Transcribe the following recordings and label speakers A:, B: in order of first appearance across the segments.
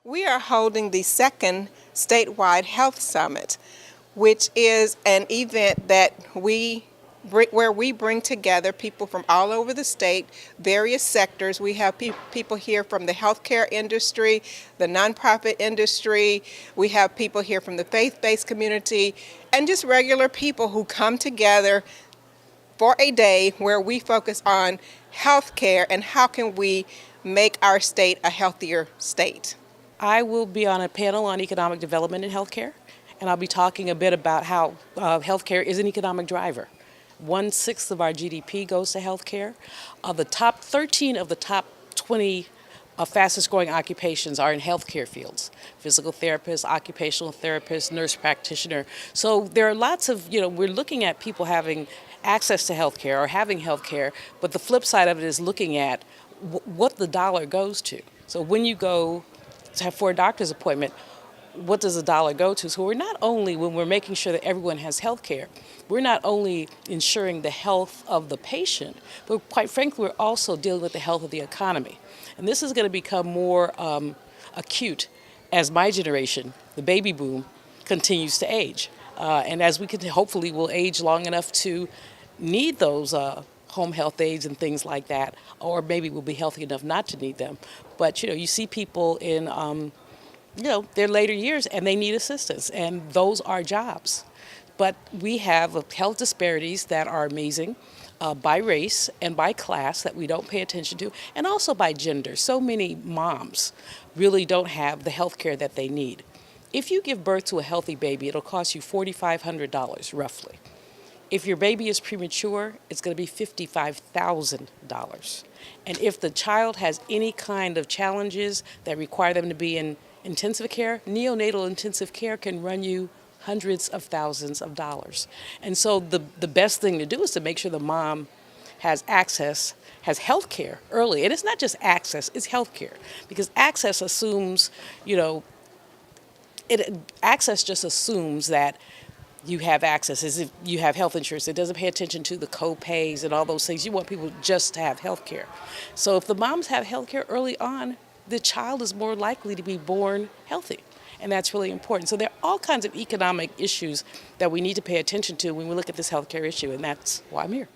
A: We are holding the second statewide health summit, which is an event that where we bring together people from all over the state, various sectors. We have people here from the healthcare industry, the nonprofit industry. We have people here from the faith-based community, and just regular people who come together for a day where we focus on healthcare and how can we make our state a healthier state.
B: I will be on a panel on economic development in healthcare, and I'll be talking a bit about how healthcare is an economic driver. 1/6 of our GDP goes to healthcare. The top 13 of the top 20 fastest growing occupations are in healthcare fields: physical therapist, occupational therapist, nurse practitioner. So there are lots of, we're looking at people having access to healthcare or having healthcare, but the flip side of it is looking at what the dollar goes to. So when you go for a doctor's appointment, what does the dollar go to? So when we're making sure that everyone has health care, we're not only ensuring the health of the patient, but quite frankly, we're also dealing with the health of the economy. And this is going to become more acute as my generation, the baby boom, continues to age. And as we can, hopefully we'll age long enough to need those home health aides and things like that, or maybe we'll be healthy enough not to need them. But you see people in their later years and they need assistance, and those are jobs. But we have health disparities that are amazing by race and by class that we don't pay attention to, and also by gender. So many moms really don't have the health care that they need. If you give birth to a healthy baby, it'll cost you $4,500 roughly. If your baby is premature, it's going to be $55,000. And if the child has any kind of challenges that require them to be in intensive care, neonatal intensive care can run you hundreds of thousands of dollars. And so the best thing to do is to make sure the mom has access, has health care early. And it's not just access, it's health care. Because access assumes, access just assumes that you have access, as if you have health insurance. It doesn't pay attention to the co-pays and all those things. You want people just to have health care. So if the moms have health care early on, the child is more likely to be born healthy. And that's really important. So there are all kinds of economic issues that we need to pay attention to when we look at this healthcare issue, and that's why I'm here.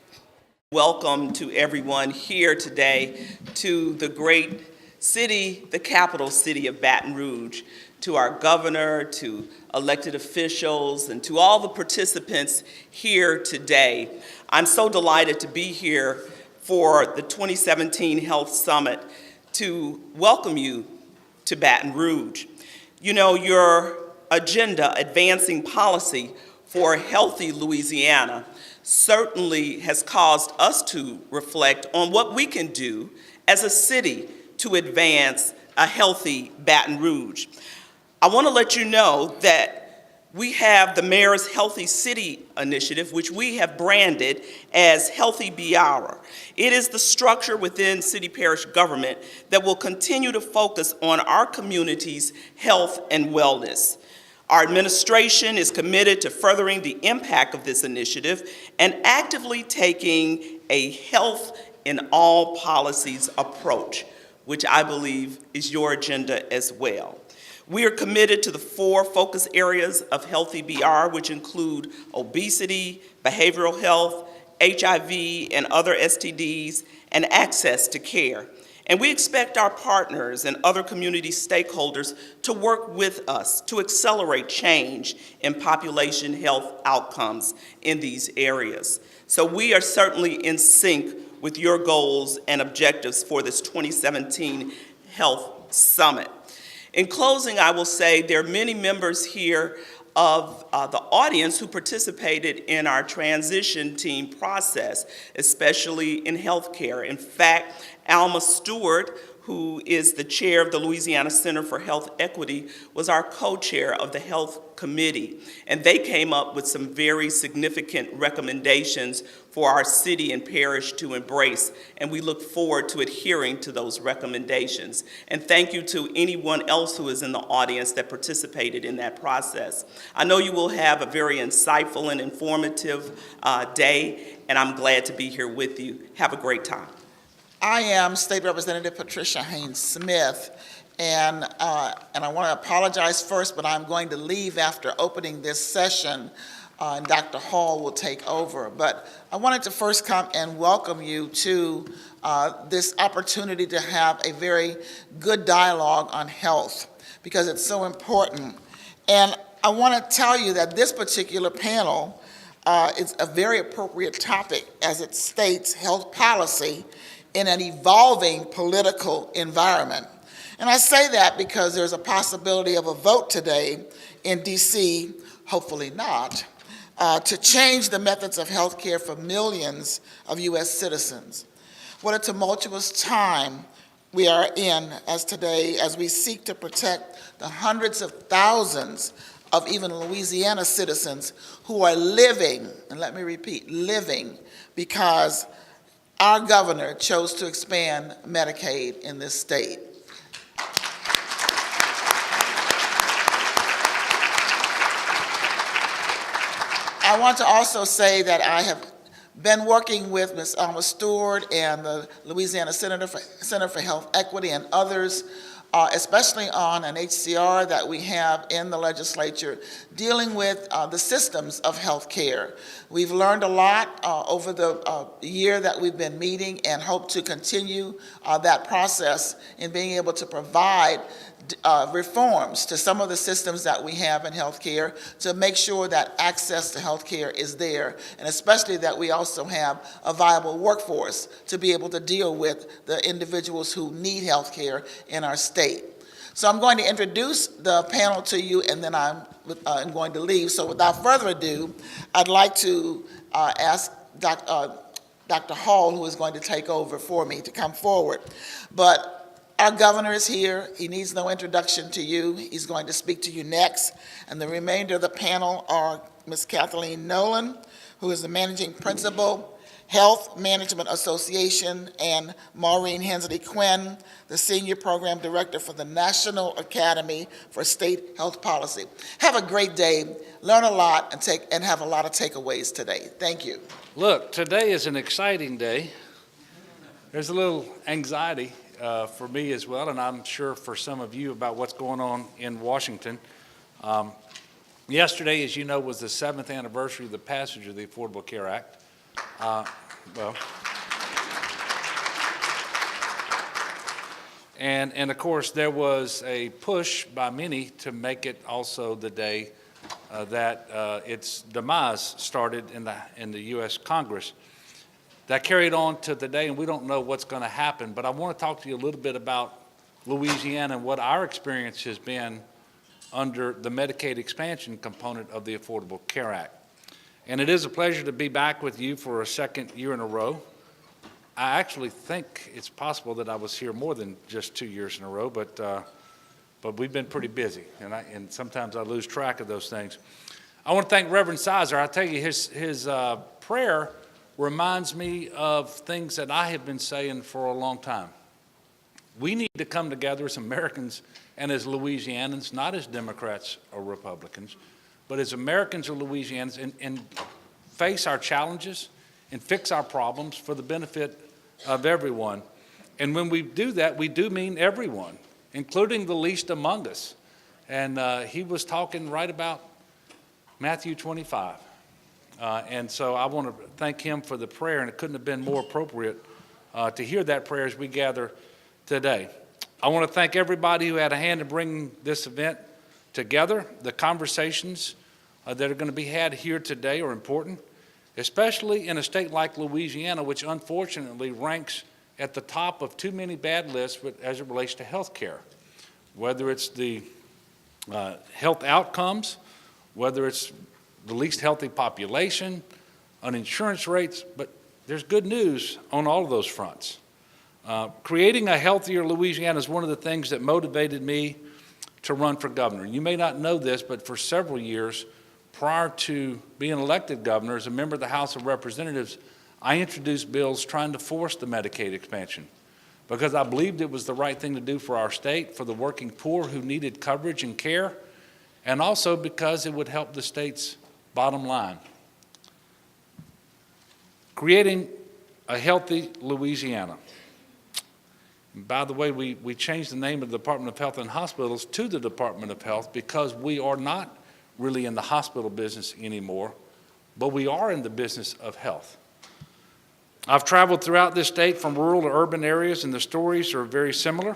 C: Welcome to everyone here today to the great city, the capital city of Baton Rouge, to our governor, to elected officials, and to all the participants here today. I'm so delighted to be here for the 2017 Health Summit to welcome you to Baton Rouge. Your agenda, advancing policy for a healthy Louisiana, certainly has caused us to reflect on what we can do as a city to advance a healthy Baton Rouge. I want to let you know that we have the Mayor's Healthy City Initiative, which we have branded as Healthy BR. It is the structure within city parish government that will continue to focus on our community's health and wellness. Our administration is committed to furthering the impact of this initiative and actively taking a health in all policies approach, which I believe is your agenda as well. We are committed to the 4 focus areas of Healthy BR, which include obesity, behavioral health, HIV and other STDs, and access to care. And we expect our partners and other community stakeholders to work with us to accelerate change in population health outcomes in these areas. So we are certainly in sync with your goals and objectives for this 2017 Health Summit. In closing, I will say there are many members here of the audience who participated in our transition team process, especially in healthcare. In fact, Alma Stewart, who is the chair of the Louisiana Center for Health Equity, was our co-chair of the Health Committee. And they came up with some very significant recommendations for our city and parish to embrace. And we look forward to adhering to those recommendations. And thank you to anyone else who is in the audience that participated in that process. I know you will have a very insightful and informative day, and I'm glad to be here with you. Have a great time.
D: I am State Representative Patricia Haynes Smith, And I want to apologize first, but I'm going to leave after opening this session, and Dr. Hall will take over. But I wanted to first come and welcome you to this opportunity to have a very good dialogue on health, because it's so important. And I want to tell you that this particular panel is a very appropriate topic, as it states health policy in an evolving political environment. And I say that because there's a possibility of a vote today in DC, hopefully not, to change the methods of health care for millions of U.S. citizens. What a tumultuous time we are in as today, as we seek to protect the hundreds of thousands of even Louisiana citizens who are living, and let me repeat, living, because our governor chose to expand Medicaid in this state. I want to also say that I have been working with Ms. Alma Stewart and the Louisiana Center for Health Equity and others, especially on an HCR that we have in the legislature dealing with the systems of health care. We've learned a lot over the year that we've been meeting, and hope to continue that process in being able to provide reforms to some of the systems that we have in healthcare to make sure that access to healthcare is there, and especially that we also have a viable workforce to be able to deal with the individuals who need healthcare in our state. So I'm going to introduce the panel to you, and then I'm going to leave. So without further ado, I'd like to ask Dr. Hall, who is going to take over for me, to come forward. But our governor is here. He needs no introduction to you. He's going to speak to you next. And the remainder of the panel are Ms. Kathleen Nolan, who is the managing principal, Health Management Association, and Maureen Hensley Quinn, the senior program director for the National Academy for State Health Policy. Have a great day, learn a lot, and have a lot of takeaways today. Thank you.
E: Look, today is an exciting day. There's a little anxiety for me as well, and I'm sure for some of you, about what's going on in Washington. Yesterday, as you know, was the 7th anniversary of the passage of the Affordable Care Act. And of course, there was a push by many to make it also the day that its demise started in the U.S. Congress. That carried on to the day, and we don't know what's going to happen, but I want to talk to you a little bit about Louisiana and what our experience has been under the Medicaid expansion component of the Affordable Care Act. And it is a pleasure to be back with you for a second year in a row. I actually think it's possible that I was here more than just 2 years in a row, but we've been pretty busy, and sometimes I lose track of those things. I want to thank Reverend Sizer. I tell you, his prayer reminds me of things that I have been saying for a long time. We need to come together as Americans and as Louisianans, not as Democrats or Republicans, but as Americans or Louisianans, and face our challenges and fix our problems for the benefit of everyone. And when we do that, we do mean everyone, including the least among us. And he was talking right about Matthew 25. And so I want to thank him for the prayer, and it couldn't have been more appropriate to hear that prayer as we gather today. I want to thank everybody who had a hand in bringing this event together. The conversations that are going to be had here today are important, especially in a state like Louisiana, which unfortunately ranks at the top of too many bad lists as it relates to health care, whether it's the health outcomes, whether it's the least healthy population, on insurance rates, but there's good news on all of those fronts. Creating a healthier Louisiana is one of the things that motivated me to run for governor. You may not know this, but for several years prior to being elected governor, as a member of the House of Representatives, I introduced bills trying to force the Medicaid expansion because I believed it was the right thing to do for our state, for the working poor who needed coverage and care, and also because it would help the state's bottom line. Creating a healthy Louisiana By the way, we changed the name of the Department of Health and Hospitals to the Department of Health because we are not really in the hospital business anymore, but we are in the business of health. I've traveled throughout this state from rural to urban areas, and the stories are very similar.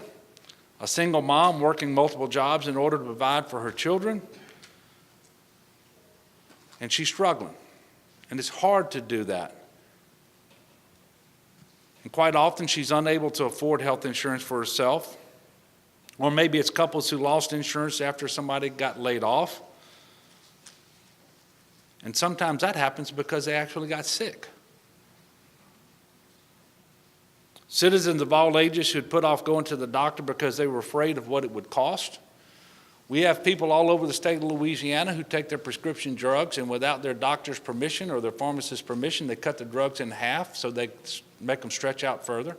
E: A single mom working multiple jobs in order to provide for her children, and she's struggling, and it's hard to do that. And quite often she's unable to afford health insurance for herself, or maybe it's couples who lost insurance after somebody got laid off. And sometimes that happens because they actually got sick. Citizens of all ages should put off going to the doctor because they were afraid of what it would cost. We have people all over the state of Louisiana who take their prescription drugs, and without their doctor's permission or their pharmacist's permission, they cut the drugs in half so they make them stretch out further.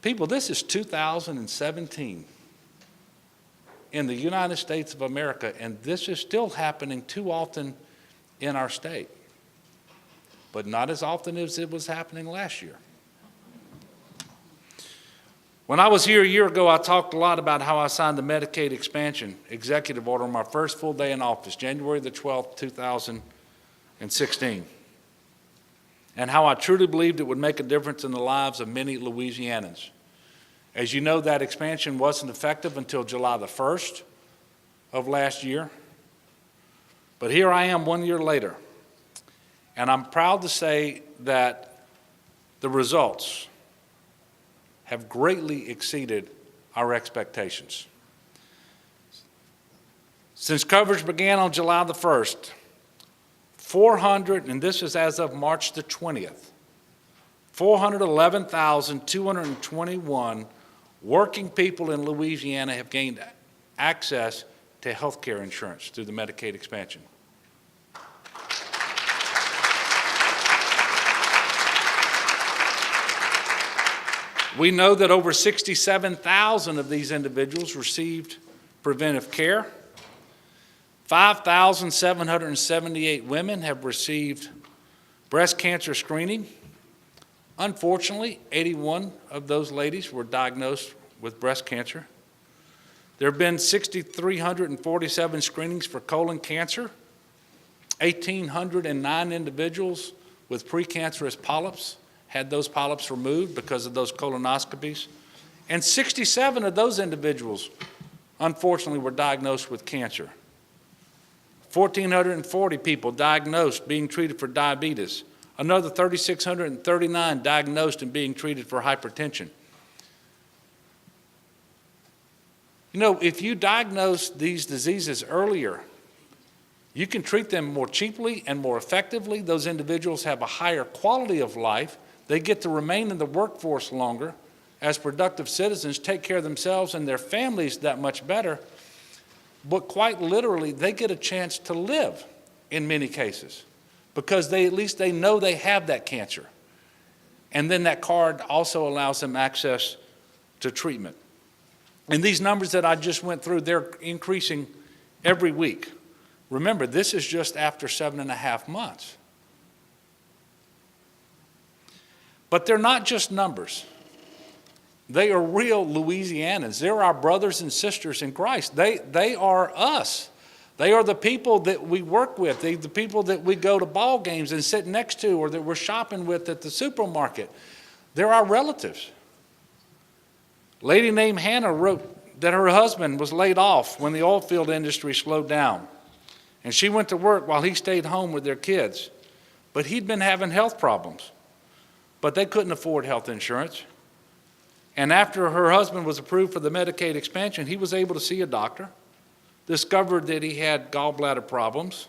E: People, this is 2017 in the United States of America, and this is still happening too often in our state, but not as often as it was happening last year. When I was here a year ago, I talked a lot about how I signed the Medicaid expansion executive order on my first full day in office, January the 12th, 2016, and how I truly believed it would make a difference in the lives of many Louisianans. As you know, that expansion wasn't effective until July the 1st of last year, but here I am 1 year later, and I'm proud to say that the results have greatly exceeded our expectations. Since coverage began on July the 1st, 400, and this is as of March the 20th, 411,221 working people in Louisiana have gained access to health care insurance through the Medicaid expansion. We know that over 67,000 of these individuals received preventive care. 5,778 women have received breast cancer screening. Unfortunately, 81 of those ladies were diagnosed with breast cancer. There have been 6,347 screenings for colon cancer, 1,809 individuals with precancerous polyps had those polyps removed because of those colonoscopies, and 67 of those individuals, unfortunately, were diagnosed with cancer. 1,440 people diagnosed being treated for diabetes, another 3,639 diagnosed and being treated for hypertension. You know, if you diagnose these diseases earlier, you can treat them more cheaply and more effectively. Those individuals have a higher quality of life. They get to remain in the workforce longer as productive citizens, take care of themselves and their families that much better. But quite literally, they get a chance to live in many cases because at least they know they have that cancer. And then that card also allows them access to treatment. And these numbers that I just went through, they're increasing every week. Remember, this is just after 7.5 months. But they're not just numbers. They are real Louisianans. They're our brothers and sisters in Christ. They are us. They are the people that we work with, the people that we go to ball games and sit next to or that we're shopping with at the supermarket. They're our relatives. A lady named Hannah wrote that her husband was laid off when the oil field industry slowed down. And she went to work while he stayed home with their kids. But he'd been having health problems. But they couldn't afford health insurance. And after her husband was approved for the Medicaid expansion, he was able to see a doctor, discovered that he had gallbladder problems,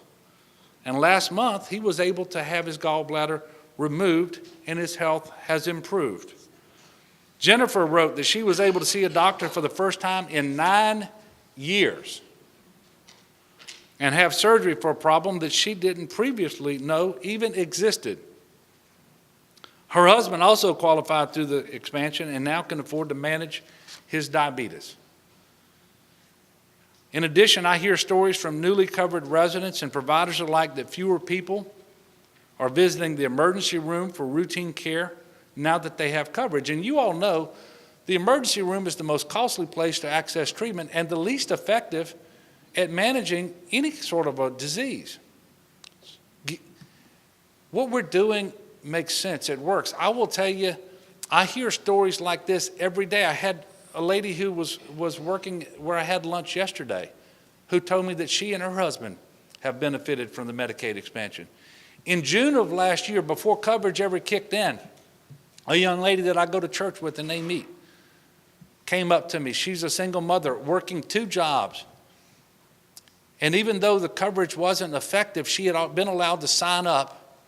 E: and last month he was able to have his gallbladder removed and his health has improved. Jennifer wrote that she was able to see a doctor for the first time in 9 years and have surgery for a problem that she didn't previously know even existed. Her husband also qualified through the expansion and now can afford to manage his diabetes. In addition, I hear stories from newly covered residents and providers alike that fewer people are visiting the emergency room for routine care now that they have coverage. And you all know the emergency room is the most costly place to access treatment and the least effective at managing any sort of a disease. What we're doing makes sense. It works. I will tell you, I hear stories like this every day. I had a lady who was working where I had lunch yesterday who told me that she and her husband have benefited from the Medicaid expansion. In June of last year, before coverage ever kicked in, a young lady that I go to church with and they meet came up to me. She's a single mother working 2 jobs. And even though the coverage wasn't effective, she had been allowed to sign up,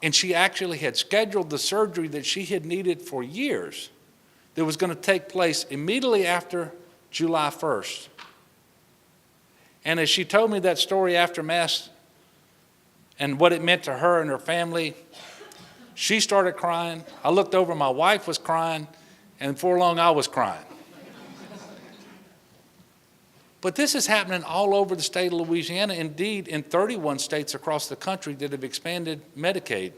E: and she actually had scheduled the surgery that she had needed for years that was going to take place immediately after July 1st. And as she told me that story after Mass and what it meant to her and her family, she started crying. I looked over, my wife was crying, and before long I was crying. But this is happening all over the state of Louisiana, indeed in 31 states across the country that have expanded Medicaid.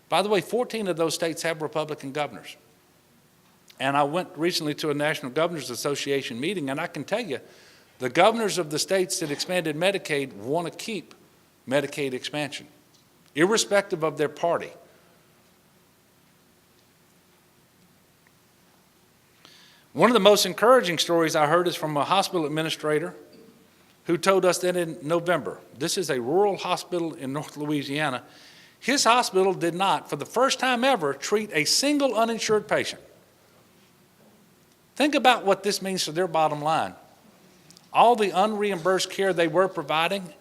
E: By the way, 14 of those states have Republican governors. And I went recently to a National Governors Association meeting, and I can tell you, the governors of the states that expanded Medicaid want to keep Medicaid expansion, irrespective of their party. One of the most encouraging stories I heard is from a hospital administrator who told us that in November, this is a rural hospital in North Louisiana, his hospital did not, for the first time ever, treat a single uninsured patient. Think about what this means to their bottom line. All the unreimbursed care they were providing,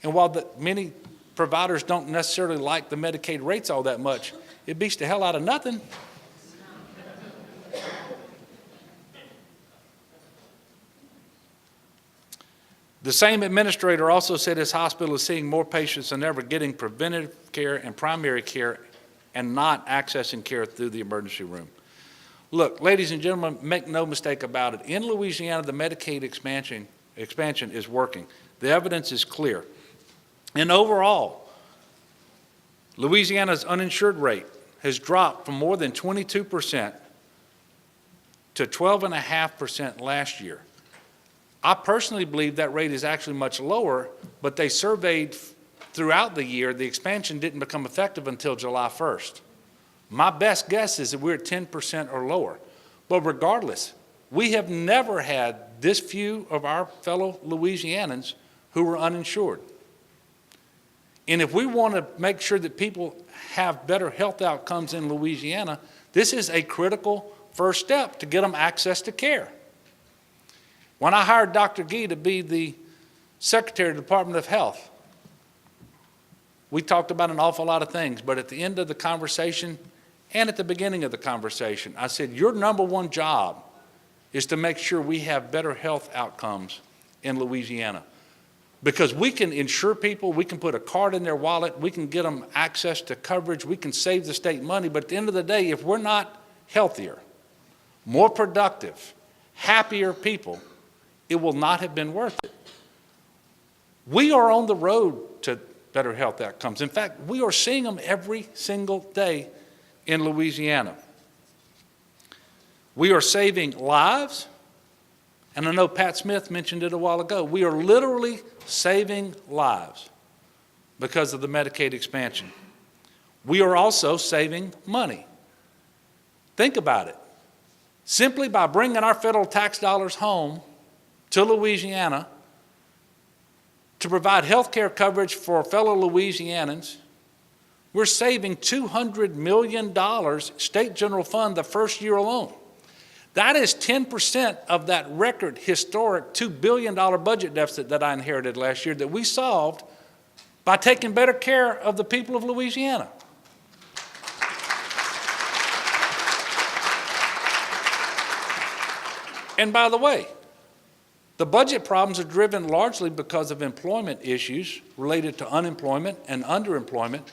E: and while many providers don't necessarily like the Medicaid rates all that much, it beats the hell out of nothing. The same administrator also said his hospital is seeing more patients than ever getting preventative care and primary care and not accessing care through the emergency room. Look, ladies and gentlemen, make no mistake about it. In Louisiana, the Medicaid expansion is working. The evidence is clear. And overall, Louisiana's uninsured rate has dropped from more than 22% to 12.5% last year. I personally believe that rate is actually much lower, but they surveyed throughout the year, the expansion didn't become effective until July 1st. My best guess is that we're at 10% or lower. But regardless, we have never had this few of our fellow Louisianans who were uninsured. And if we want to make sure that people have better health outcomes in Louisiana, this is a critical first step to get them access to care. When I hired Dr. Gee to be the Secretary of the Department of Health, we talked about an awful lot of things, but at the end of the conversation and at the beginning of the conversation, I said, your number one job is to make sure we have better health outcomes in Louisiana. Because we can insure people, we can put a card in their wallet, we can get them access to coverage, we can save the state money, but at the end of the day, if we're not healthier, more productive, happier people, it will not have been worth it. We are on the road to better health outcomes. In fact, we are seeing them every single day in Louisiana. We are saving lives, and I know Pat Smith mentioned it a while ago. We are literally saving lives because of the Medicaid expansion. We are also saving money. Think about it. Simply by bringing our federal tax dollars home to Louisiana to provide health care coverage for fellow Louisianans, we're saving $200 million state general fund the first year alone. That is 10% of that record historic $2 billion budget deficit that I inherited last year that we solved by taking better care of the people of Louisiana. And by the way, the budget problems are driven largely because of employment issues related to unemployment and underemployment,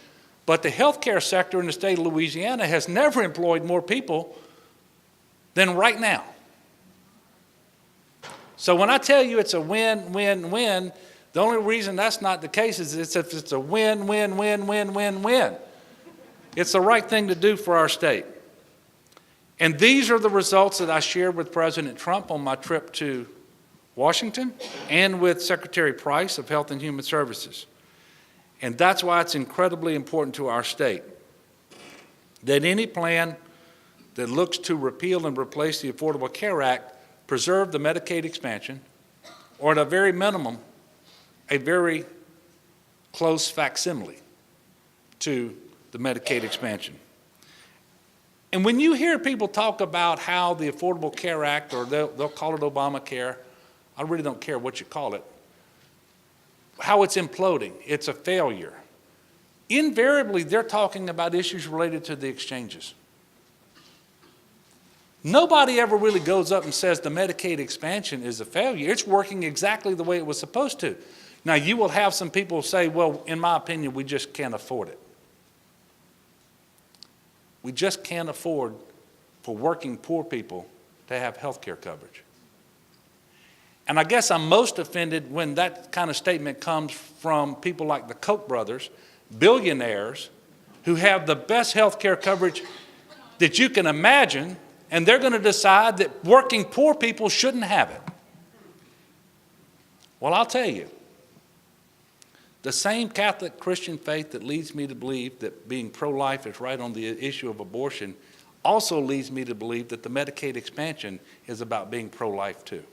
E: but the healthcare sector in the state of Louisiana has never employed more people than right now. So when I tell you it's a win, win, win, the only reason that's not the case is if it's a win, win, win, win, win, win. It's the right thing to do for our state. And these are the results that I shared with President Trump on my trip to Washington and with Secretary Price of Health and Human Services. And that's why it's incredibly important to our state that any plan that looks to repeal and replace the Affordable Care Act preserve the Medicaid expansion, or at a very minimum, a very close facsimile to the Medicaid expansion. And when you hear people talk about how the Affordable Care Act, or they'll call it Obamacare, I really don't care what you call it, how it's imploding, it's a failure. Invariably, they're talking about issues related to the exchanges. Nobody ever really goes up and says the Medicaid expansion is a failure. It's working exactly the way it was supposed to. Now, you will have some people say, well, in my opinion, we just can't afford it. We just can't afford for working poor people to have health care coverage. And I guess I'm most offended when that kind of statement comes from people like the Koch brothers, billionaires, who have the best health care coverage that you can imagine, and they're going to decide that working poor people shouldn't have it. Well, I'll tell you, the same Catholic Christian faith that leads me to believe that being pro-life is right on the issue of abortion also leads me to believe that the Medicaid expansion is about being pro-life too.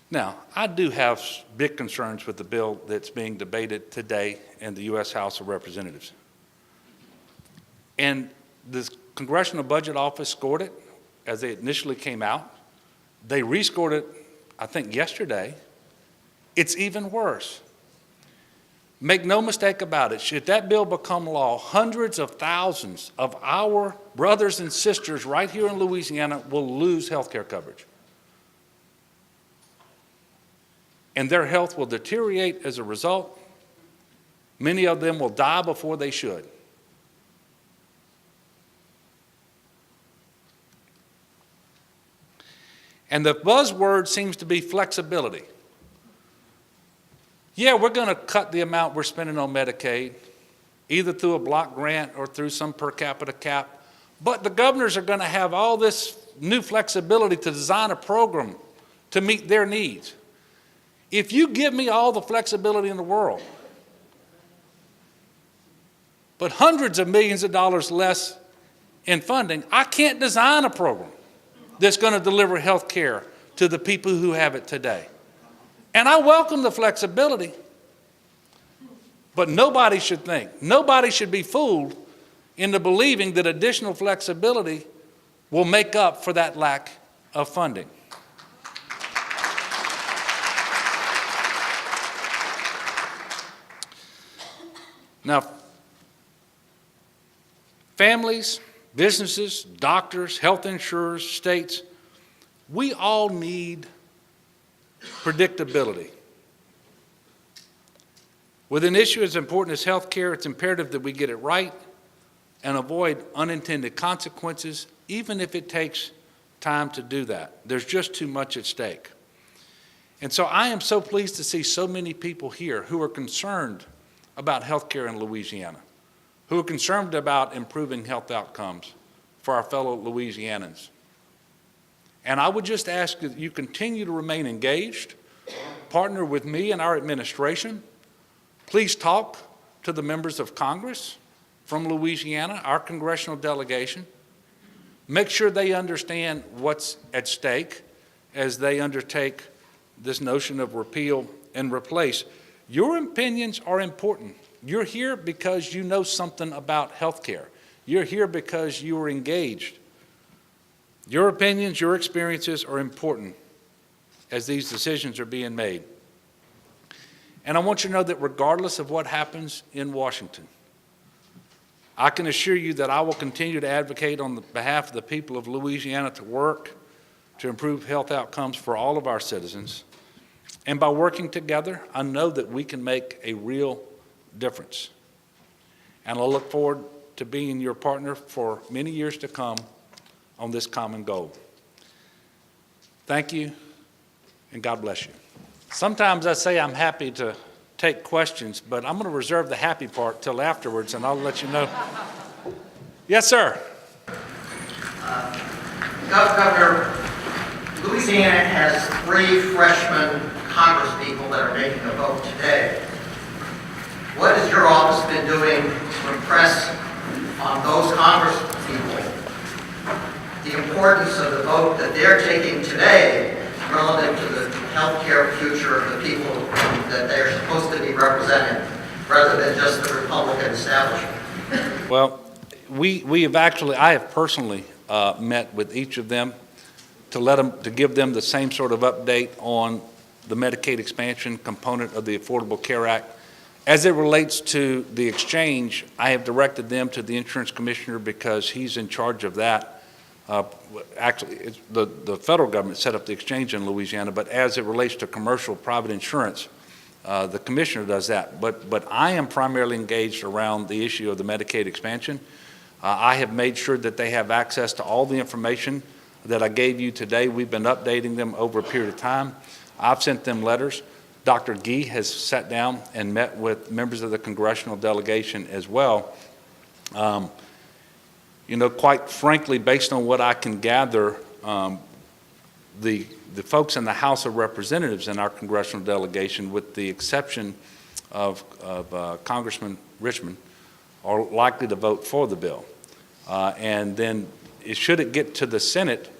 E: Now, I do have big concerns with the bill that's being debated today in the U.S. House of Representatives. And the Congressional Budget Office scored it as they initially came out. They rescored it, I think, yesterday. It's even worse. Make no mistake about it, should that bill become law, hundreds of thousands of our brothers and sisters right here in Louisiana will lose health care coverage. And their health will deteriorate as a result. Many of them will die before they should. And the buzzword seems to be flexibility. Yeah, we're going to cut the amount we're spending on Medicaid, either through a block grant or through some per capita cap. But the governors are going to have all this new flexibility to design a program to meet their needs. If you give me all the flexibility in the world, but hundreds of millions of dollars less in funding, I can't design a program that's going to deliver health care to the people who have it today. And I welcome the flexibility, but nobody should be fooled into believing that additional flexibility will make up for that lack of funding. Now, families, businesses, doctors, health insurers, states, we all need predictability. With an issue as important as health care, it's imperative that we get it right and avoid unintended consequences, even if it takes time to do that. There's just too much at stake. And so I am so pleased to see so many people here who are concerned about health care in Louisiana, who are concerned about improving health outcomes for our fellow Louisianans. And I would just ask that you continue to remain engaged, partner with me and our administration. Please talk to the members of Congress from Louisiana, our congressional delegation. Make sure they understand what's at stake as they undertake this notion of repeal and replace. Your opinions are important. You're here because you know something about health care. You're here because you are engaged. Your opinions, your experiences are important as these decisions are being made. And I want you to know that regardless of what happens in Washington, I can assure you that I will continue to advocate on behalf of the people of Louisiana to work to improve health outcomes for all of our citizens. And by working together, I know that we can make a real difference. And I look forward to being your partner for many years to come on this common goal. Thank you, and God bless you. Sometimes I say I'm happy to take questions, but I'm going to reserve the happy part till afterwards, and I'll let you know. Yes, sir.
F: Governor, Louisiana has 3 freshman congresspeople that are making a vote today. What has your office been doing to impress on those congresspeople the importance of the vote that they're taking today relative to the healthcare future of the people that they're supposed to be representing, rather than just the Republican establishment?
E: Well, I have personally met with each of them to give them the same sort of update on the Medicaid expansion component of the Affordable Care Act. As it relates to the exchange, I have directed them to the insurance commissioner because he's in charge of that. Actually, the federal government set up the exchange in Louisiana, but as it relates to commercial private insurance, the commissioner does that. But I am primarily engaged around the issue of the Medicaid expansion. I have made sure that they have access to all the information that I gave you today. We've been updating them over a period of time. I've sent them letters. Dr. Gee has sat down and met with members of the congressional delegation as well. Quite frankly, based on what I can gather, the folks in the House of Representatives in our congressional delegation, with the exception of Congressman Richmond, are likely to vote for the bill. And then should it get to the Senate,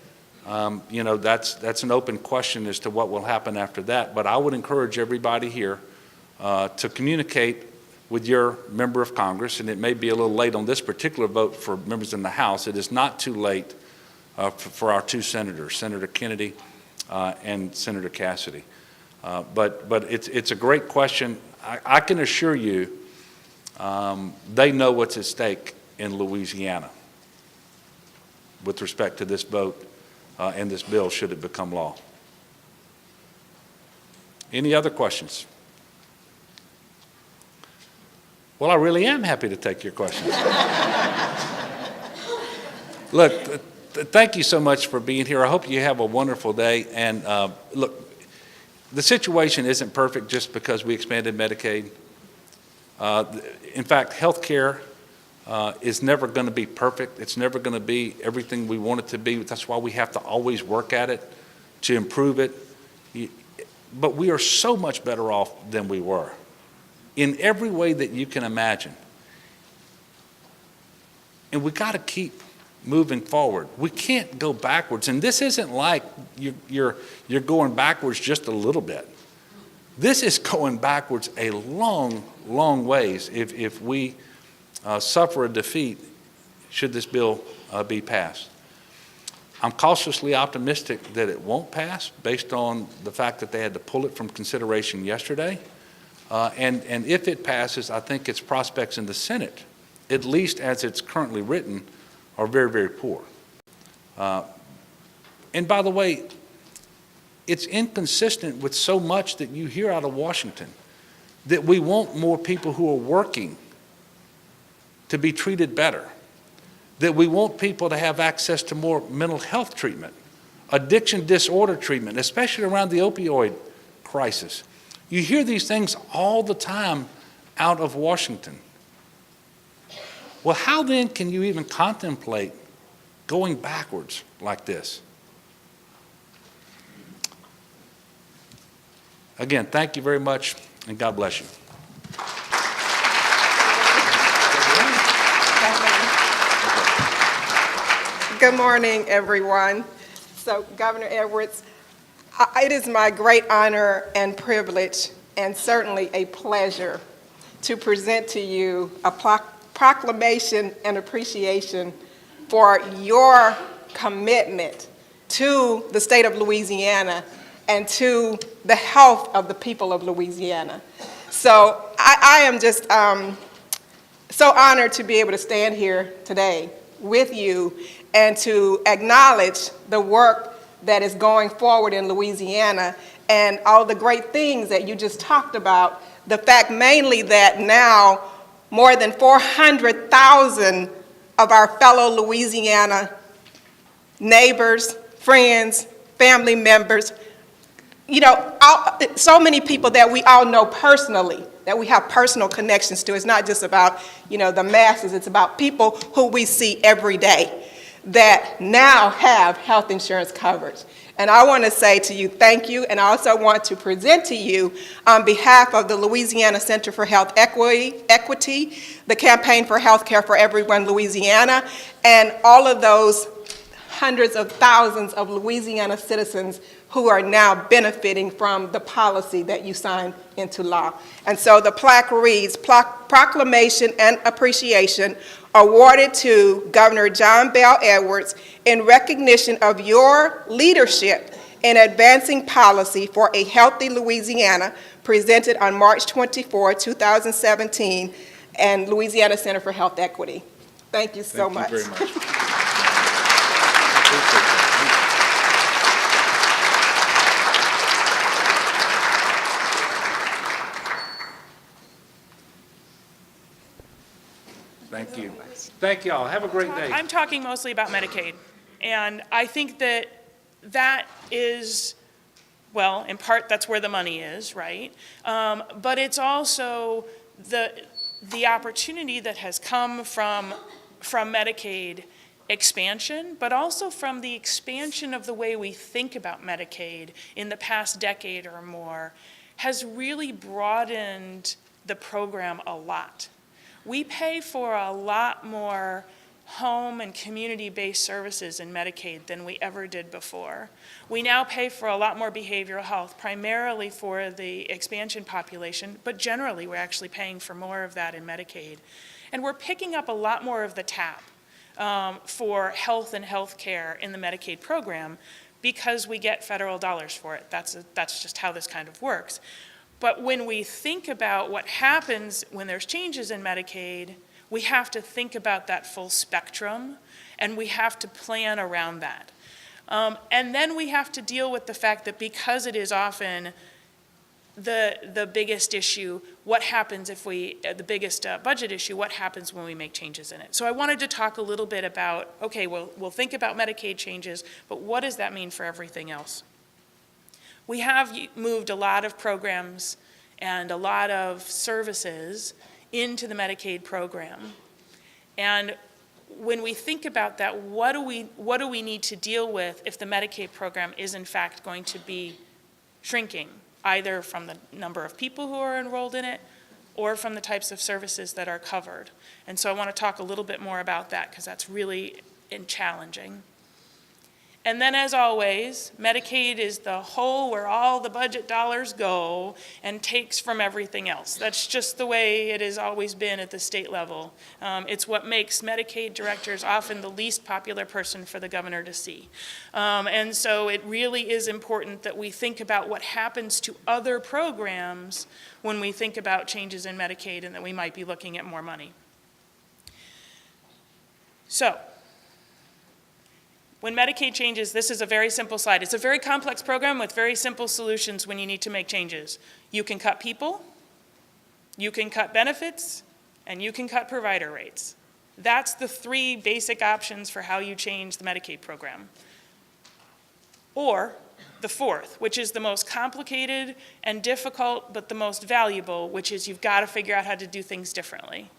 E: that's an open question as to what will happen after that. But I would encourage everybody here to communicate with your member of Congress, and it may be a little late on this particular vote for members in the House. It is not too late for our 2 senators, Senator Kennedy and Senator Cassidy. But it's a great question. I can assure you they know what's at stake in Louisiana with respect to this vote and this bill should it become law. Any other questions? Well, I really am happy to take your questions. Look, thank you so much for being here. I hope you have a wonderful day. And look, the situation isn't perfect just because we expanded Medicaid. In fact, health care is never going to be perfect. It's never going to be everything we want it to be. That's why we have to always work at it to improve it. But we are so much better off than we were in every way that you can imagine. And we got to keep moving forward. We can't go backwards. And this isn't like you're going backwards just a little bit. This is going backwards a long, long ways if we suffer a defeat should this bill be passed. I'm cautiously optimistic that it won't pass based on the fact that they had to pull it from consideration yesterday. And if it passes, I think its prospects in the Senate, at least as it's currently written, are very, very poor. And by the way, it's inconsistent with so much that you hear out of Washington, that we want more people who are working to be treated better, that we want people to have access to more mental health treatment, addiction disorder treatment, especially around the opioid crisis. You hear these things all the time out of Washington. Well, how then can you even contemplate going backwards like this? Again, thank you very much, and God bless you.
A: Good morning, everyone. So, Governor Edwards, it is my great honor and privilege, and certainly a pleasure, to present to you a proclamation and appreciation for your commitment to the state of Louisiana and to the health of the people of Louisiana. So I am just so honored to be able to stand here today with you and to acknowledge the work that is going forward in Louisiana and all the great things that you just talked about. The fact mainly that now more than 400,000 of our fellow Louisiana neighbors, friends, family members you know, so many people that we all know personally, that we have personal connections to. It's not just about, you know, the masses. It's about people who we see every day that now have health insurance coverage. And I want to say to you, thank you, and I also want to present to you, on behalf of the Louisiana Center for Health Equity, the Campaign for Healthcare for Everyone Louisiana, and all of those hundreds of thousands of Louisiana citizens who are now benefiting from the policy that you signed into law. And so the plaque reads, Proclamation and Appreciation awarded to Governor John Bel Edwards in recognition of your leadership in advancing policy for a healthy Louisiana, presented on March 24, 2017, and Louisiana Center for Health Equity. Thank you so much.
E: Thank you very much. I appreciate that. Thank you. Thank you all. Have a great day.
G: I'm talking mostly about Medicaid, and I think that that is, well, in part, that's where the money is, right? But it's also the opportunity that has come from Medicaid expansion, but also from the expansion of the way we think about Medicaid in the past decade or more, has really broadened the program a lot. We pay for a lot more home and community-based services in Medicaid than we ever did before. We now pay for a lot more behavioral health, primarily for the expansion population, but generally we're actually paying for more of that in Medicaid. And we're picking up a lot more of the tab for health and health care in the Medicaid program because we get federal dollars for it. That's just how this kind of works. But when we think about what happens when there's changes in Medicaid, we have to think about that full spectrum, and we have to plan around that. And then we have to deal with the fact that because it is often the biggest issue, what happens if the biggest budget issue, what happens when we make changes in it? So I wanted to talk a little bit about, okay, we'll think about Medicaid changes, but what does that mean for everything else? We have moved a lot of programs and a lot of services into the Medicaid program. And when we think about that, what do we need to deal with if the Medicaid program is in fact going to be shrinking, either from the number of people who are enrolled in it or from the types of services that are covered? And so I want to talk a little bit more about that because that's really challenging. And then, as always, Medicaid is the hole where all the budget dollars go and takes from everything else. That's just the way it has always been at the state level. It's what makes Medicaid directors often the least popular person for the governor to see. And so it really is important that we think about what happens to other programs when we think about changes in Medicaid and that we might be looking at more money. So, when Medicaid changes, this is a very simple slide. It's a very complex program with very simple solutions when you need to make changes. You can cut people, you can cut benefits, and you can cut provider rates. That's the three basic options for how you change the Medicaid program. Or the fourth, which is the most complicated and difficult, but the most valuable, which is you've got to figure out how to do things differently.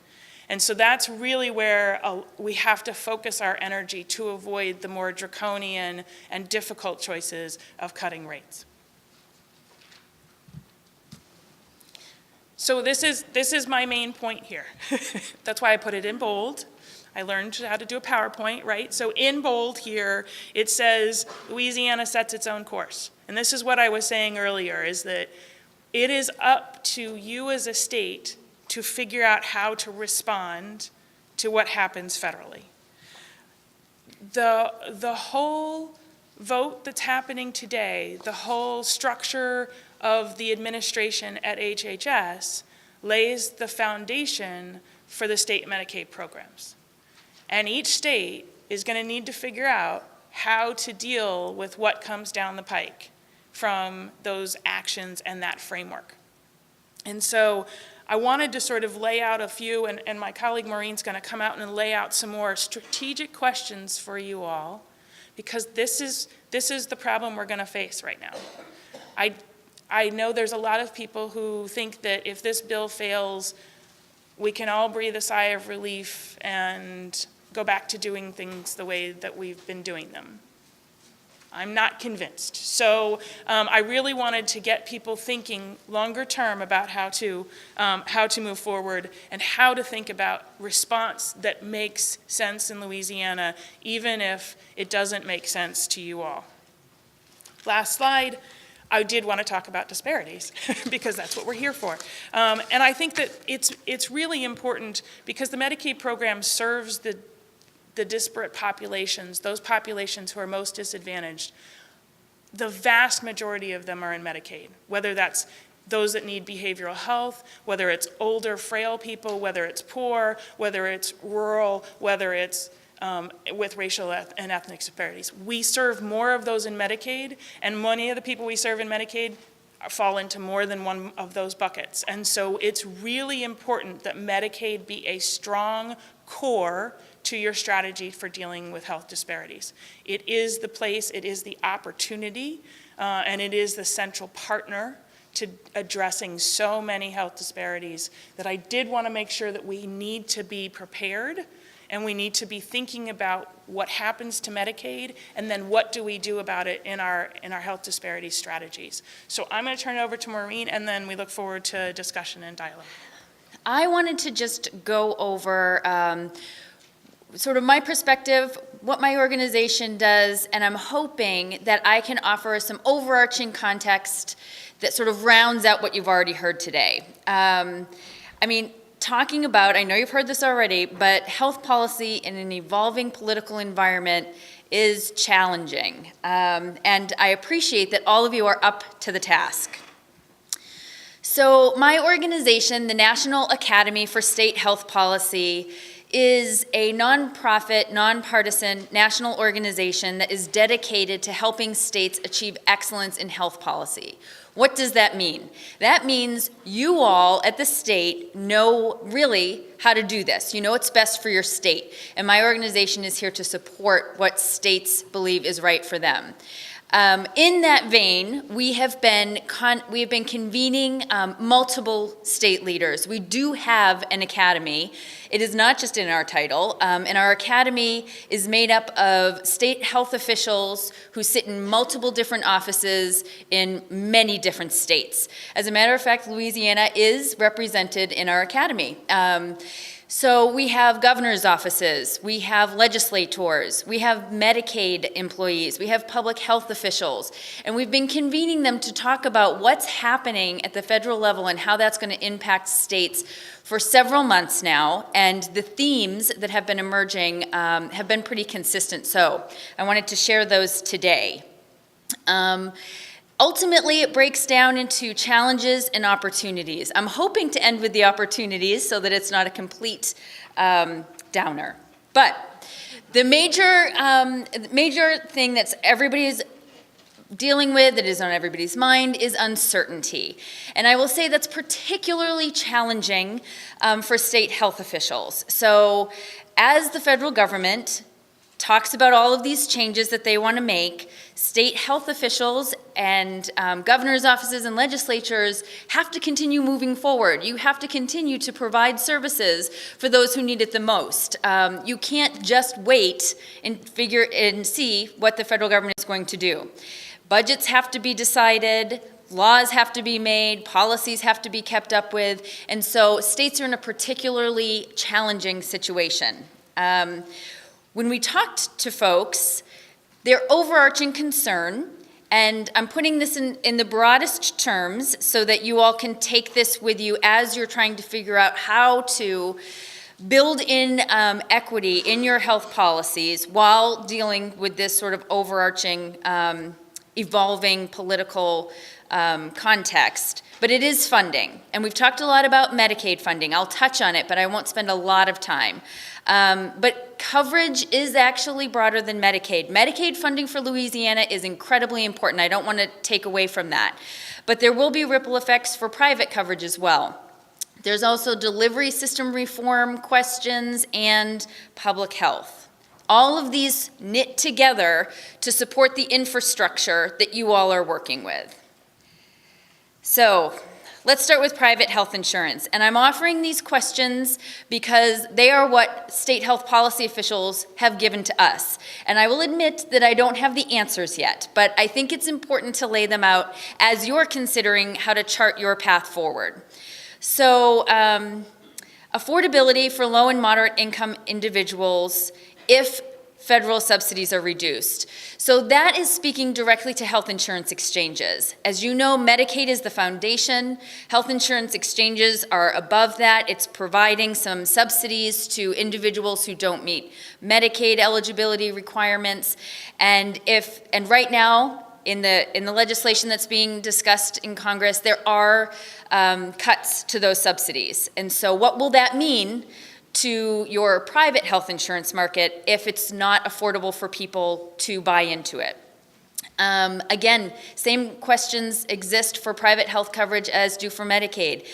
G: And so that's really where we have to focus our energy to avoid the more draconian and difficult choices of cutting rates. So this is my main point here. That's why I put it in bold. I learned how to do a PowerPoint, right? So in bold here, it says Louisiana sets its own course. And this is what I was saying earlier, is that it is up to you as a state to figure out how to respond to what happens federally. The whole vote that's happening today, the whole structure of the administration at HHS lays the foundation for the state Medicaid programs. And each state is going to need to figure out how to deal with what comes down the pike from those actions and that framework. And so I wanted to sort of lay out a few, and my colleague Maureen's going to come out and lay out some more strategic questions for you all, because this is the problem we're going to face right now. I know there's a lot of people who think that if this bill fails, we can all breathe a sigh of relief and go back to doing things the way that we've been doing them. I'm not convinced. So I really wanted to get people thinking longer term about how to move forward and how to think about response that makes sense in Louisiana, even if it doesn't make sense to you all. Last slide. I did want to talk about disparities because that's what we're here for. And I think that it's really important because the Medicaid program serves the disparate populations, those populations who are most disadvantaged. The vast majority of them are in Medicaid, whether that's those that need behavioral health, whether it's older, frail people, whether it's poor, whether it's rural, whether it's with racial and ethnic disparities. We serve more of those in Medicaid, and many of the people we serve in Medicaid fall into more than one of those buckets. And so it's really important that Medicaid be a strong core to your strategy for dealing with health disparities. It is the place, it is the opportunity, and it is the central partner to addressing so many health disparities that I did want to make sure that we need to be prepared and we need to be thinking about what happens to Medicaid and then what do we do about it in our health disparities strategies. So I'm going to turn it over to Maureen and then we look forward to discussion and dialogue.
H: I wanted to just go over sort of my perspective, what my organization does, and I'm hoping that I can offer some overarching context that sort of rounds out what you've already heard today. Talking about, I know you've heard this already, but health policy in an evolving political environment is challenging. And I appreciate that all of you are up to the task. So my organization, the National Academy for State Health Policy, is a nonprofit, nonpartisan national organization that is dedicated to helping states achieve excellence in health policy. What does that mean? That means you all at the state know really how to do this. You know what's best for your state. And my organization is here to support what states believe is right for them. In that vein, we have been convening multiple state leaders. We do have an academy. It is not just in our title, and our academy is made up of state health officials who sit in multiple different offices in many different states. As a matter of fact, Louisiana is represented in our academy. So we have governor's offices, we have legislators, we have Medicaid employees, we have public health officials, and we've been convening them to talk about what's happening at the federal level and how that's going to impact states for several months now, and the themes that have been emerging have been pretty consistent. So I wanted to share those today. Ultimately, it breaks down into challenges and opportunities. I'm hoping to end with the opportunities so that it's not a complete downer. But the major thing that everybody's dealing with, that is on everybody's mind, is uncertainty. And I will say that's particularly challenging for state health officials. So as the federal government talks about all of these changes that they want to make, state health officials and governor's offices and legislatures have to continue moving forward. You have to continue to provide services for those who need it the most. You can't just wait and see what the federal government is going to do. Budgets have to be decided, laws have to be made, policies have to be kept up with, and so states are in a particularly challenging situation. When we talked to folks, their overarching concern, and I'm putting this in the broadest terms so that you all can take this with you as you're trying to figure out how to build in equity in your health policies while dealing with this sort of overarching, evolving political context. But it is funding, and we've talked a lot about Medicaid funding. I'll touch on it, but I won't spend a lot of time. But coverage is actually broader than Medicaid. Medicaid funding for Louisiana is incredibly important. I don't want to take away from that. But there will be ripple effects for private coverage as well. There's also delivery system reform questions and public health. All of these knit together to support the infrastructure that you all are working with. So, let's start with private health insurance. And I'm offering these questions because they are what state health policy officials have given to us. And I will admit that I don't have the answers yet, but I think it's important to lay them out as you're considering how to chart your path forward. So, affordability for low and moderate income individuals if federal subsidies are reduced. So that is speaking directly to health insurance exchanges. As you know, Medicaid is the foundation. Health insurance exchanges are above that. It's providing some subsidies to individuals who don't meet Medicaid eligibility requirements. And right now, in the legislation that's being discussed in Congress, there are cuts to those subsidies. And so what will that mean to your private health insurance market if it's not affordable for people to buy into it? Again, same questions exist for private health coverage as do for Medicaid.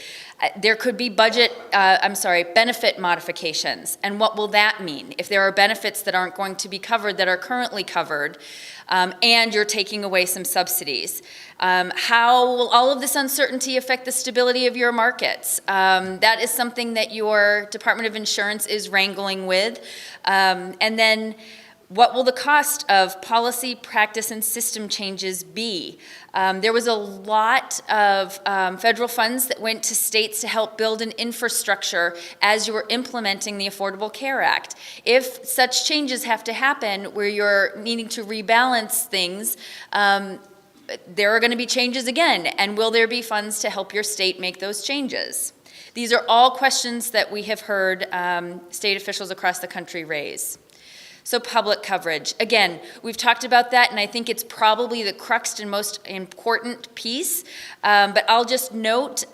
H: There could be benefit modifications. And what will that mean? If there are benefits that aren't going to be covered that are currently covered, and you're taking away some subsidies. How will all of this uncertainty affect the stability of your markets? That is something that your Department of Insurance is wrangling with. And then what will the cost of policy, practice, and system changes be? There was a lot of federal funds that went to states to help build an infrastructure as you were implementing the Affordable Care Act. If such changes have to happen where you're needing to rebalance things, there are going to be changes again, and will there be funds to help your state make those changes? These are all questions that we have heard state officials across the country raise. So public coverage. Again, we've talked about that, and I think it's probably the crux and most important piece. But I'll just note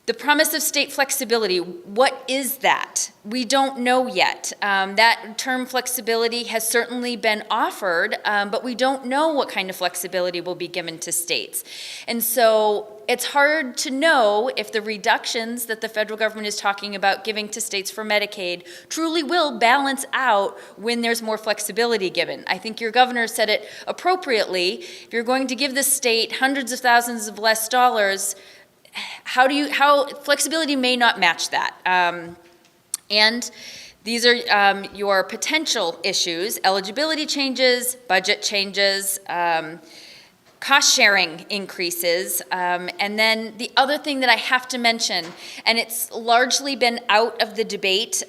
H: the promise of state flexibility. What is that? We don't know yet. That term flexibility has certainly been offered, but we don't know what kind of flexibility will be given to states. And so it's hard to know if the reductions that the federal government is talking about giving to states for Medicaid truly will balance out when there's more flexibility given. I think your governor said it appropriately. If you're going to give the state hundreds of thousands of less dollars, how flexibility may not match that. And these are your potential issues: eligibility changes, budget changes, cost sharing increases, and then the other thing that I have to mention, and it's largely been out of the debate,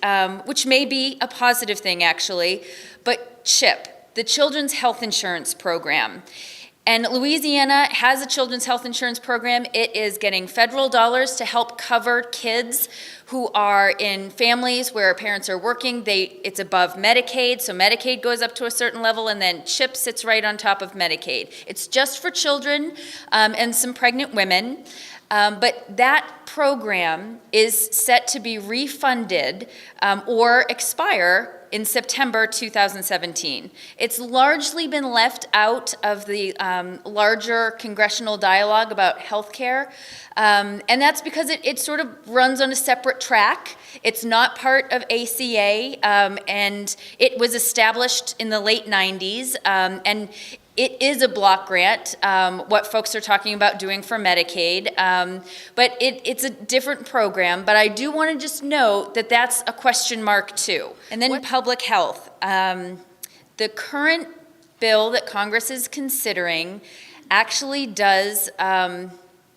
H: which may be a positive thing actually, but CHIP, the Children's Health Insurance Program. And Louisiana has a children's health insurance program. It is getting federal dollars to help cover kids who are in families where parents are working. It's above Medicaid, so Medicaid goes up to a certain level, and then CHIP sits right on top of Medicaid. It's just for children and some pregnant women. But that program is set to be refunded or expire in September 2017. It's largely been left out of the larger congressional dialogue about health care, and that's because it sort of runs on a separate track. It's not part of ACA, and it was established in the late 90s, and it is a block grant, what folks are talking about doing for Medicaid, but it's a different program. But I do want to just note that that's a question mark too. And then public health. The current bill that Congress is considering actually does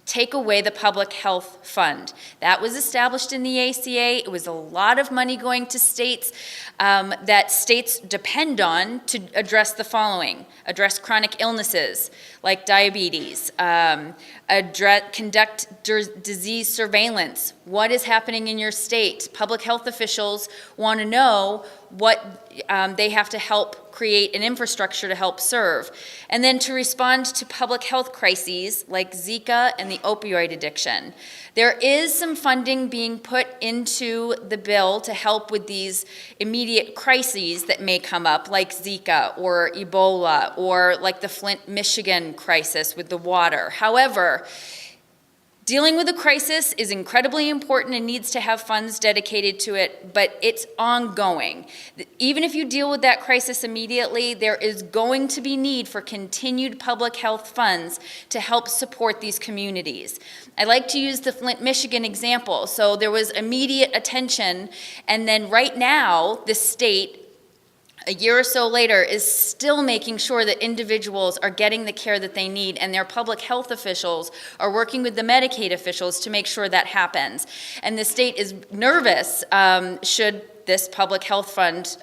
H: take away the public health fund. That was established in the ACA. It was a lot of money going to states that states depend on to address the following: address chronic illnesses like diabetes, conduct disease surveillance. What is happening in your state? Public health officials want to know what they have to help create an infrastructure to help serve. And then to respond to public health crises like Zika and the opioid addiction. There is some funding being put into the bill to help with these immediate crises that may come up, like Zika or Ebola, or like the Flint, Michigan crisis with the water. However, Dealing with a crisis is incredibly important and needs to have funds dedicated to it, but it's ongoing. Even if you deal with that crisis immediately, there is going to be need for continued public health funds to help support these communities. I like to use the Flint, Michigan example. So there was immediate attention, and then right now, the state, a year or so later, is still making sure that individuals are getting the care that they need, and their public health officials are working with the Medicaid officials to make sure that happens. And the state is nervous should this public health fund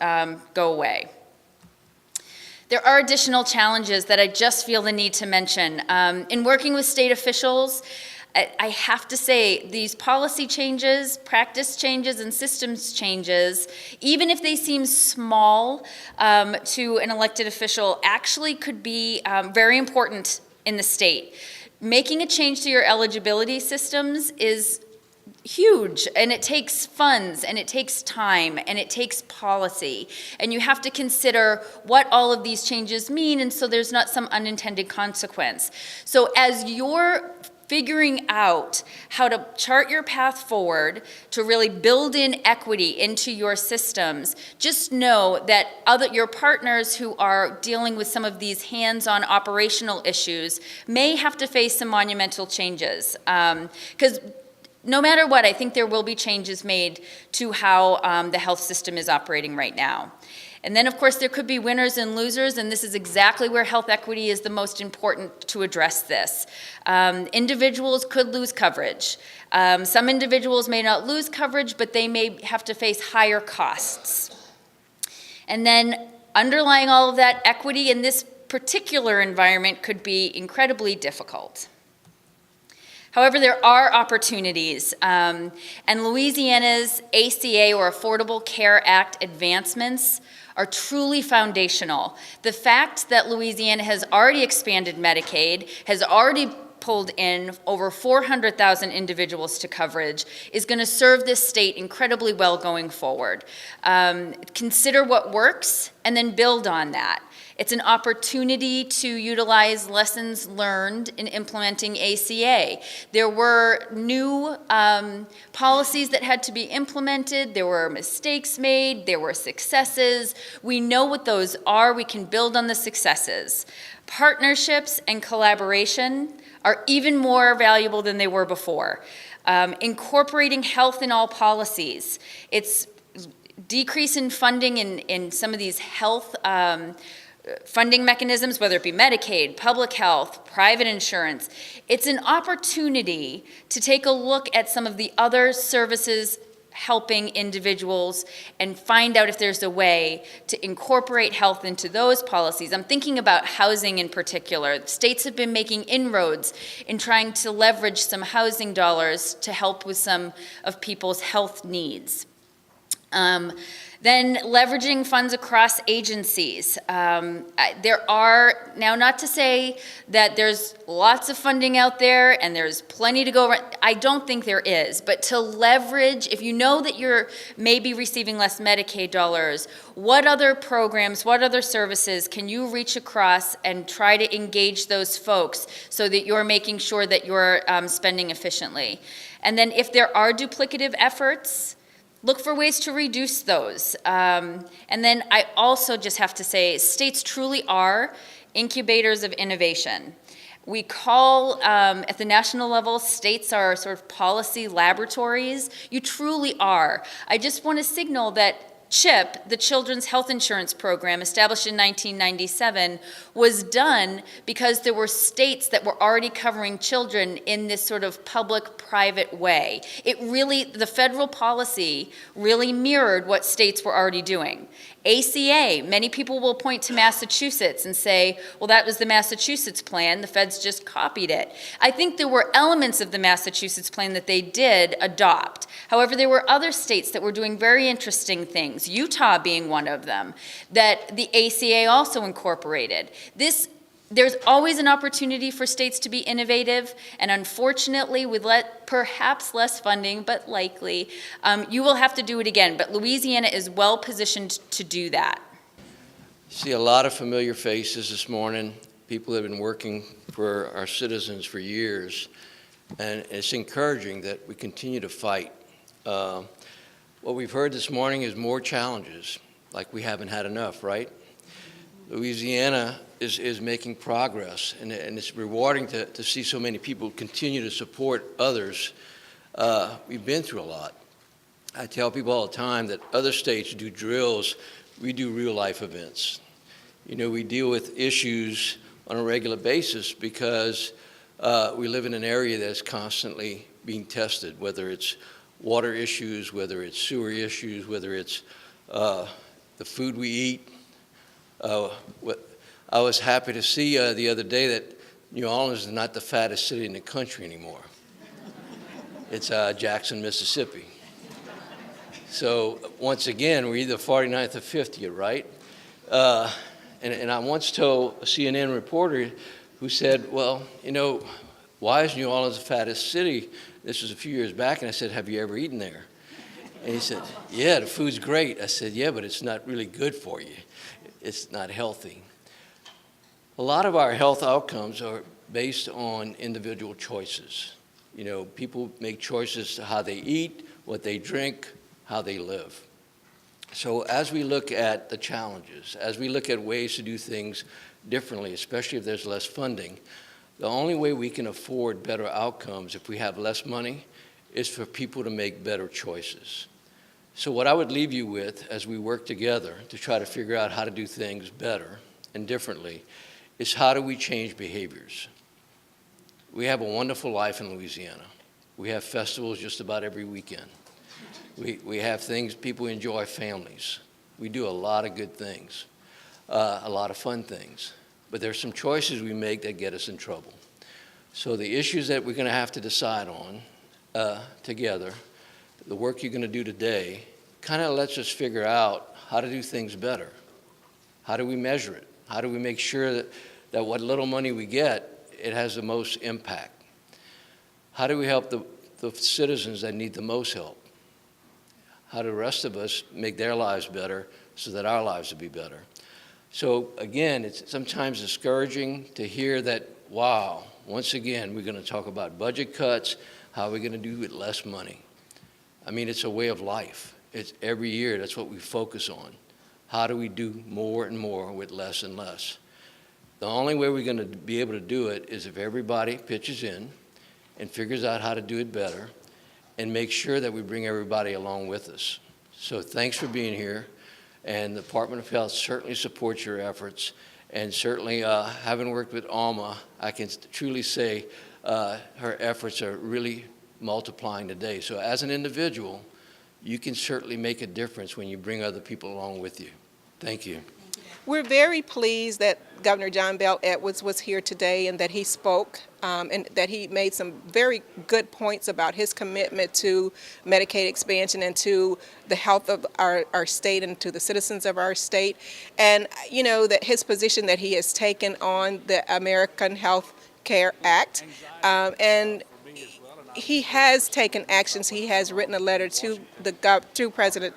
H: go away. There are additional challenges that I just feel the need to mention. In working with state officials, I have to say, these policy changes, practice changes, and systems changes, even if they seem small to an elected official, actually could be very important in the state. Making a change to your eligibility systems is huge, and it takes funds, and it takes time, and it takes policy. And you have to consider what all of these changes mean, and so there's not some unintended consequence. So as you're figuring out how to chart your path forward to really build in equity into your systems, just know that your partners who are dealing with some of these hands-on operational issues may have to face some monumental changes. Because no matter what, I think there will be changes made to how the health system is operating right now. And then, of course, there could be winners and losers, and this is exactly where health equity is the most important to address this. Individuals could lose coverage. Some individuals may not lose coverage, but they may have to face higher costs. And then underlying all of that, equity in this particular environment could be incredibly difficult. However, there are opportunities, and Louisiana's ACA, or Affordable Care Act, advancements are truly foundational. The fact that Louisiana has already expanded Medicaid, has already pulled in over 400,000 individuals to coverage, is going to serve this state incredibly well going forward. Consider what works and then build on that. It's an opportunity to utilize lessons learned in implementing ACA. There were new policies that had to be implemented. There were mistakes made. There were successes. We know what those are. We can build on the successes. Partnerships and collaboration are even more valuable than they were before. Incorporating health in all policies. It's decrease in funding in some of these health funding mechanisms, whether it be Medicaid, public health, private insurance. It's an opportunity to take a look at some of the other services helping individuals and find out if there's a way to incorporate health into those policies. I'm thinking about housing in particular. States have been making inroads in trying to leverage some housing dollars to help with some of people's health needs. Then leveraging funds across agencies. There are, now not to say that there's lots of funding out there and there's plenty to go around. I don't think there is, but to leverage, if you know that you're maybe receiving less Medicaid dollars, what other programs, what other services can you reach across and try to engage those folks so that you're making sure that you're spending efficiently? And then if there are duplicative efforts, look for ways to reduce those. And then I also just have to say, states truly are incubators of innovation. We call, at the national level, states are sort of policy laboratories. You truly are. I just want to signal that CHIP, the Children's Health Insurance Program, established in 1997, was done because there were states that were already covering children in this sort of public-private way. It really, the federal policy really mirrored what states were already doing. ACA, many people will point to Massachusetts and say, well, that was the Massachusetts plan, the feds just copied it. I think there were elements of the Massachusetts plan that they did adopt. However, there were other states that were doing very interesting things, Utah being one of them, that the ACA also incorporated. There's always an opportunity for states to be innovative, and unfortunately, with perhaps less funding, but likely, you will have to do it again. But Louisiana is well positioned to do that.
I: See a lot of familiar faces this morning, people who have been working for our citizens for years. And it's encouraging that we continue to fight. What we've heard this morning is more challenges, like we haven't had enough, right? Louisiana is making progress, and it's rewarding to see so many people continue to support others. We've been through a lot. I tell people all the time that other states do drills, we do real-life events. You know, we deal with issues on a regular basis because we live in an area that's constantly being tested, whether it's water issues, whether it's sewer issues, whether it's the food we eat. I was happy to see the other day that New Orleans is not the fattest city in the country anymore. It's Jackson, Mississippi. So once again, we're either 49th or 50th, right? And I once told a CNN reporter who said, well, you know, why is New Orleans the fattest city? This was a few years back, and I said, have you ever eaten there? And he said, yeah, the food's great. I said, yeah, but it's not really good for you. It's not healthy. A lot of our health outcomes are based on individual choices. You know, people make choices to how they eat, what they drink, how they live. So as we look at the challenges, as we look at ways to do things differently, especially if there's less funding, the only way we can afford better outcomes if we have less money is for people to make better choices. So what I would leave you with as we work together to try to figure out how to do things better and differently is how do we change behaviors? We have a wonderful life in Louisiana. We have festivals just about every weekend. We have things, people enjoy families. We do a lot of good things, a lot of fun things. But there's some choices we make that get us in trouble. So the issues that we're going to have to decide on together, the work you're going to do today, kind of lets us figure out how to do things better. How do we measure it? How do we make sure that what little money we get, it has the most impact? How do we help the citizens that need the most help? How do the rest of us make their lives better so that our lives will be better? So again, it's sometimes discouraging to hear that, wow, once again, we're going to talk about budget cuts, how we're going to do with less money. I mean, it's a way of life. It's every year, that's what we focus on. How do we do more and more with less and less? The only way we're going to be able to do it is if everybody pitches in and figures out how to do it better and make sure that we bring everybody along with us. So thanks for being here. And the Department of Health certainly supports your efforts. And certainly, having worked with Alma, I can truly say her efforts are really multiplying today. So as an individual, you can certainly make a difference when you bring other people along with you. Thank you.
A: We're very pleased that Governor John Bel Edwards was here today and that he spoke and that he made some very good points about his commitment to Medicaid expansion and to the health of our state and to the citizens of our state. And, you know, that his position that he has taken on the American Health Care Act. And he has taken actions. He has written a letter to President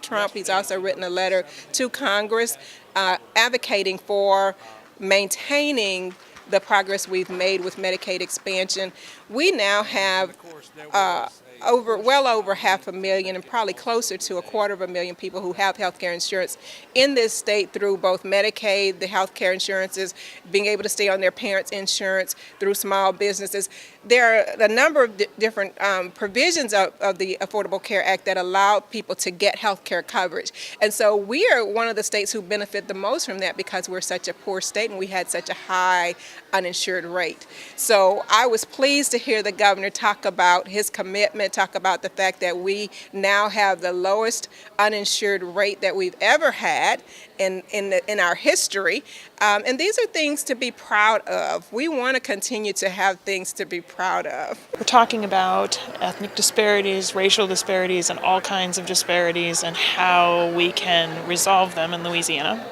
A: Trump. He's also written a letter to Congress advocating for maintaining the progress we've made with Medicaid expansion. We now have well over 500,000 and probably closer to 250,000 people who have health care insurance in this state through both Medicaid, the health care insurances, being able to stay on their parents' insurance, through small businesses. There are a number of different provisions of the Affordable Care Act that allow people to get health care coverage. And so we are one of the states who benefit the most from that because we're such a poor state and we had such a high uninsured rate. So I was pleased to hear the governor talk about his commitment, talk about the fact that we now have the lowest uninsured rate that we've ever had in our history. And these are things to be proud of. We want to continue to have things to be proud of.
J: We're talking about ethnic disparities, racial disparities, and all kinds of disparities and how we can resolve them in Louisiana.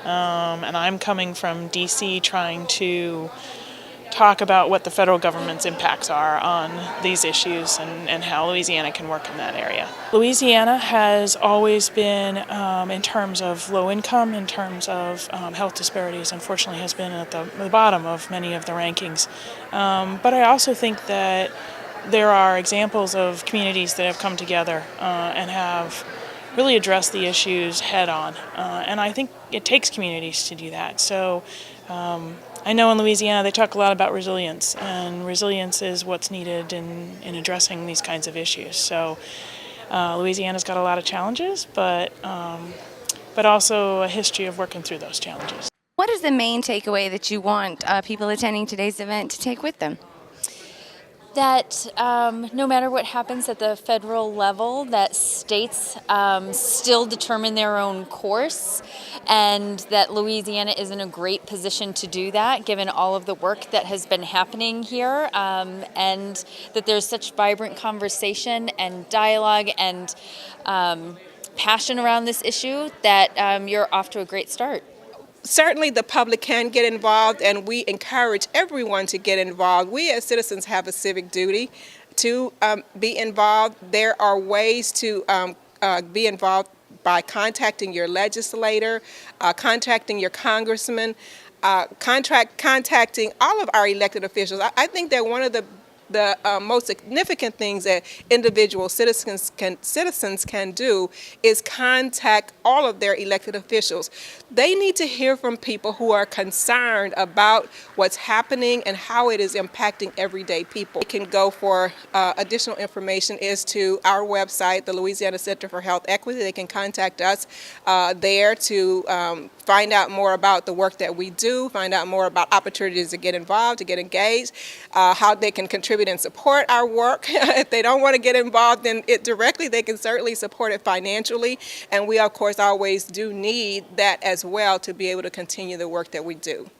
J: And I'm coming from DC trying to talk about what the federal government's impacts are on these issues and how Louisiana can work in that area. Louisiana has always been, in terms of low income, in terms of health disparities, unfortunately has been at the bottom of many of the rankings. But I also think that there are examples of communities that have come together and have really addressed the issues head on. And I think it takes communities to do that. So I know in Louisiana they talk a lot about resilience, and resilience is what's needed in addressing these kinds of issues. So Louisiana's got a lot of challenges, but also a history of working through those challenges.
K: What is the main takeaway that you want people attending today's event to take with them?
H: That no matter what happens at the federal level, that states still determine their own course, and that Louisiana is in a great position to do that, given all of the work that has been happening here, and that there's such vibrant conversation and dialogue and passion around this issue that you're off to a great start.
A: Certainly the public can get involved, and we encourage everyone to get involved. We as citizens have a civic duty to be involved. There are ways to be involved by contacting your legislator, contacting your congressman, contacting all of our elected officials. I think that one of the most significant things that individual citizens can do is contact all of their elected officials. They need to hear from people who are concerned about what's happening and how it is impacting everyday people. They can go for additional information is to our website, the Louisiana Center for Health Equity. They can contact us there to find out more about the work that we do, find out more about opportunities to get involved, to get engaged, how they can contribute and support our work. If they don't want to get involved in it directly, they can certainly support it financially. And we, of course, always do need that as well to be able to continue the work that we do.